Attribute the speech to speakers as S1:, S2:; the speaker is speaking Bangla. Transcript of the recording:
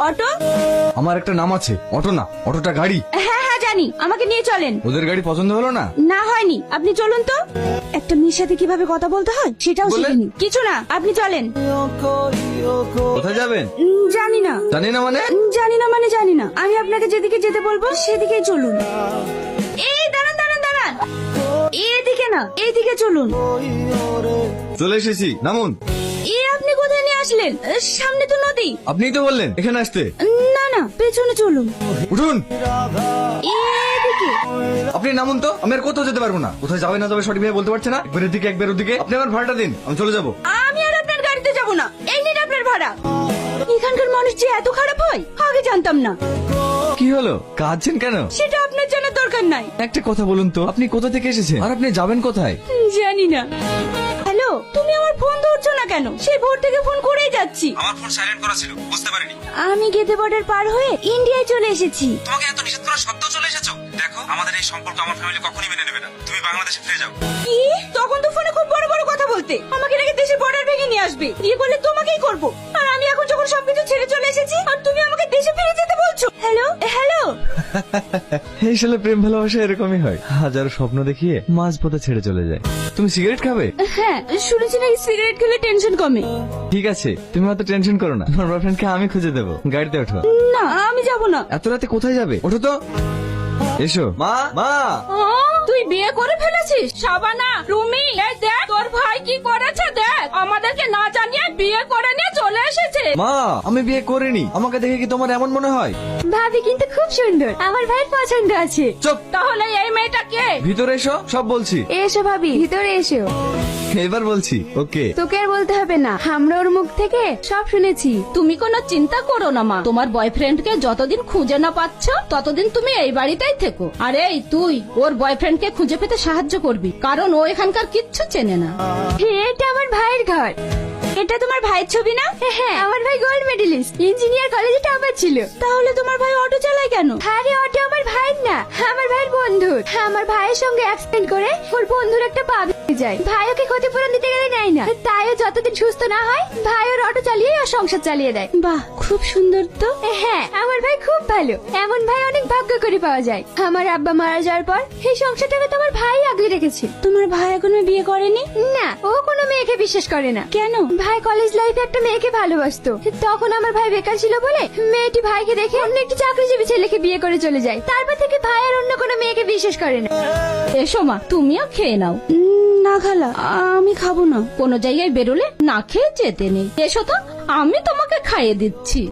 S1: অটো?
S2: আমার একটা নাম আছে, অটো না, অটোটা গাড়ি।
S1: হ্যাঁ হ্যাঁ জানি, আমাকে নিয়ে চলেন।
S2: ওদের গাড়ি পছন্দ হলো না?
S1: না হয়নি, আপনি চলুন তো। একটা মেয়ের সাথে কিভাবে কথা বলতে হয় সেটাও
S2: বললেন?
S1: শিখিনি। কিছু না, আপনি চলেন।
S2: কোথায় যাবেন?
S1: জানি না।
S2: জানি না মানে?
S1: জানি না মানে জানি না। আমি আপনাকে যেদিকে যেতে বলবো সেদিকেই চলুন। এই দাঁড়ান দাঁড়ান দাঁড়ান, এদিকে না, এইদিকে চলুন।
S2: চলে এসেছি, নামুন।
S1: আপনি কোথায় নিয়ে আসলেন? সামনে তো নদী।
S2: আপনিই তো বললেন এখানে আসতে।
S1: না না, পেছনে চলুন।
S2: উঠুন।
S1: এদিকে।
S2: আপনি নামুন তো, আমি আর কোথাও যেতে পারবো না। কোথায় যাবে না যাবে সঠিক ভাবে বলতে পারছে না। একবার এদিকে একবার ওদিকে। আপনি আমার ভাড়াটা দিন, আমি চলে যাবো।
S1: আমি আর আপনার গাড়িতে যাব না, এই নিন আপনার ভাড়া। এখানকার মানুষ যে এত খারাপ হয় আগে জানতাম না।
S2: কি হলো, কাঁদছেন কেন?
S1: সেটা আপনার জানার দরকার নাই।
S2: একটা কথা বলুন তো, আপনি কোথা থেকে এসেছেন আর আপনি যাবেন কোথায়?
S1: জানি না। হ্যালো, তুমি আমার ফোন ধরছো না কেন? সেই ভোর থেকে ফোন করেই যাচ্ছি।
S3: আমার ফোন সাইলেন্ট করা ছিল, বুঝতে পারিনি।
S1: আমি গেদে বর্ডার পার হয়ে ইন্ডিয়ায় চলে এসেছি।
S3: তোমাকে এত নিষেধ করা সত্ত্বেও চলে এসেছো। দেখো, আমাদের এই সম্পর্ক আমার ফ্যামিলি কখনোই মেনে নেবে না। তুমি বাংলাদেশে ফিরে যাও।
S1: কি? তখন তো ফোনে খুব বড় বড় কথা বলতে, আমাকে নাকি দেশের বর্ডার ভেঙে নিয়ে আসবে। বিয়ে করলে তোমাকেই করব। আর আমি এখন যখন সবকিছু ছেড়ে চলে এসেছি আর তুমি আমাকে দেশে ফিরে যেতে বলছো। Hello hello.
S2: এই সালে প্রেম ভালোবাসা এরকমই হয়, হাজারো স্বপ্ন দেখিয়ে মাঝ পথে ছেড়ে চলে যায়। তুমি সিগারেট খাবে?
S1: হ্যাঁ, শুনেছি নাকি সিগারেট খেলে টেনশন কমে।
S2: ঠিক আছে, তুমি অত টেনশন করো না, তোমার বয়ফ্রেন্ডকে আমি খুঁজে দেবো। গাড়িতে ওঠো।
S1: না, আমি যাব না।
S2: এত রাতে কোথায় যাবে? ওঠো তো। এসো। মা মা।
S1: তুই বিয়ে করে ফেলেছিস? শাবানা, রুমি, এই দেখ তোর ভাই কি করেছে দেখ। আমাদেরকে না জানিয়ে বিয়ে করে নিয়ে চলে এসেছে।
S2: মা, আমি বিয়ে করিনি। আমাকে দেখে কি তোমার এমন মনে হয়?
S1: ভাবি কিন্তু খুব সুন্দর, আমার ভাইয়ের পছন্দ আছে।
S2: চুপ।
S1: তাহলে এই মেয়েটা কে?
S2: ভিতরে এসো, সব বলছি।
S1: এসো ভাবি, ভিতরে এসো।
S2: এবার বলছি ওকে।
S1: তোকে আর বলতে হবে না, আমরা ওর মুখ থেকে সব শুনেছি। তুমি কোনো চিন্তা করো না মা, তোমার বয়ফ্রেন্ডকে যতদিন খুঁজে না পাচ্ছ ততদিন তুমি এই বাড়িতেই থেকো। আর এই তুই ওর বয়ফ্রেন্ডকে খুঁজে পেতে সাহায্য করবি, কারণ ও এখানকার কিচ্ছু চেনে না। এটা আমার ভাইয়ের ঘর। এটা তোমার ভাইয়ের ছবি না? হ্যাঁ, আমার ভাই গোল্ড মেডেলিস্ট, ইঞ্জিনিয়ার কলেজে টপার ছিল। তাহলে তোমার ভাই অটো চালায় কেন? আরে অটো আমার ভাইয়ের না, আমার ভাইয়ের বন্ধুর। আমার ভাইয়ের সঙ্গে অ্যাক্সিডেন্ট করে ওর বন্ধুর একটা পা ভেঙে যায়। ভাই ওকে ক্ষতিপূরণ দিতে গেলে নেয় না, তাই ও যতদিন সুস্থ না হয় ভাই ওর অটো চালিয়ে ওর সংসার চালিয়ে দেয়। বাহ, খুব সুন্দর তো। হ্যাঁ, আমার ভাই খুব ভালো। এমন ভাই অনেক ভাগ্য করে পাওয়া যায়। আমার আব্বা মারা যাওয়ার পর এই সংসারটাকে তোমার ভাই আগলে রেখেছে। তোমার ভাই এখনো বিয়ে করেনি? না, ও কোনো মেয়েকে বিশ্বাস করে না। কেন? ভাই কলেজ লাইফে একটা মেয়েকে ভালোবাসতো, তখন আমার ভাই বেকার ছিল বলে মেয়েটি ভাইকে দেখে অন্য একটি চাকরিজীবী ছেলেকে বিয়ে করে চলে যায়। তারপর থেকে ভাই আর অন্য কোনো মেয়েকে বিশ্বাস করে না। এসো মা, তুমিও খেয়ে নাও। না খালা, আমি খাবো না। কোনো জায়গায় বেরোলে না খেয়ে যেতে নেই। এসো তো, আমি তোমাকে খাইয়ে দিচ্ছি।